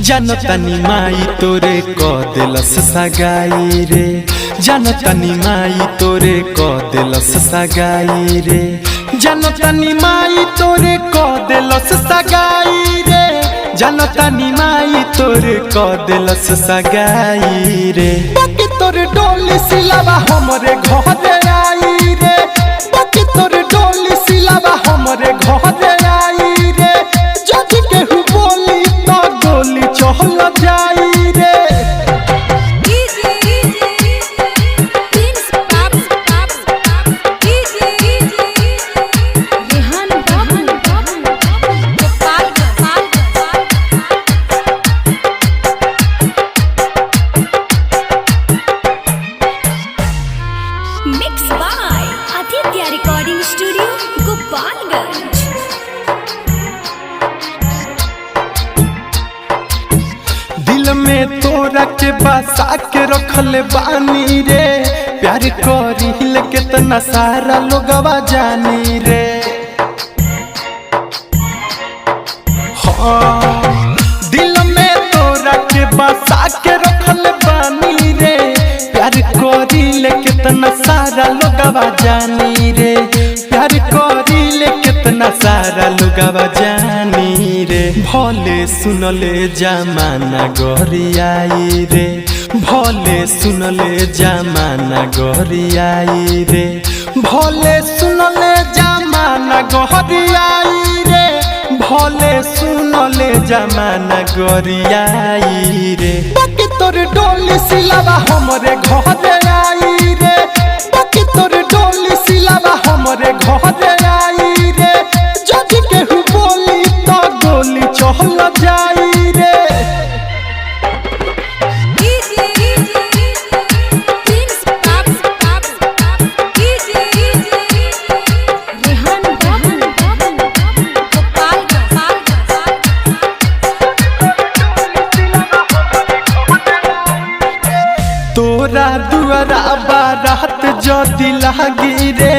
जानतानी माई तोरे क दिलस सगाई रे, जानतानी माई तोरे क दिलस सगाई रे, जानतानी माई तोरे क दिलस सगाई रे, जानतानी माई तोरे क दिलस सगाई रे। बाकी तोरे डोली सिलावा हमरे घरे आई रे, बाकी तोरे डोली सिलावा हमरे घरे आई रे। जज केहू बोली तो गोली चल जाई रे। Mixed by Aditya Recording Studio, Gopalganj। दिल में तोरा के बसा के रखले बानी रे, प्यार करिल कितना सारा लोगवा जानी रे। हाँ दिल में तोरा के बसा के रखले बानी रे, प्यार करिल कितना सारा लोगवा जानी रे, प्यार करिल कितना सारा लोगवा जानी रे। भले सुनले जमाना गरियाई रे, भले सुनले जमाना गरियाई रे, भले सुनले जमाना गरियाई रे, भले सुनले जमाना गरियाई रे। बाकी तोर डोली सिलावा हमरे घरे आई रे, बाकी तोर डोली सिलावा हमरे घरे आई रे। जज केहू बोली तो गोली चल जाई रे। तोरा दुआरा बारात जदि लागी रे,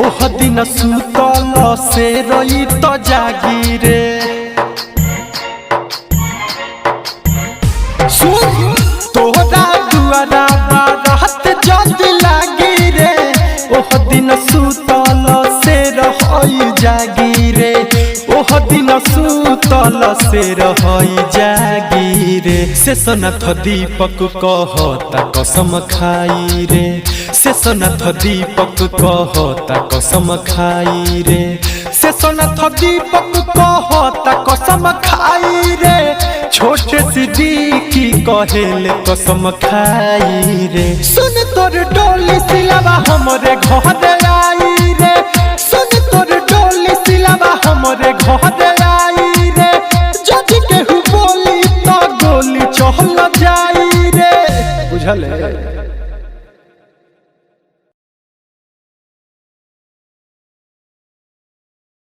ओह दिन सुतल से रही तो जागी रे। तोरा दुआरा बारात जदि लागी रे, ओह दिन सुतल से रही जागी रे, ओह दिन सुतल से रही जागी रे। शेषनाथ दीपक कहता कसम खाई रे, शेषनाथ दीपक कहता कसम खाई रे, शेषनाथ दीपक कहता कसम खाई रे। छोटे सिद्दीकी कहेले कसम खाई रे। सुन तोर डोली सिलावा हमरे घरे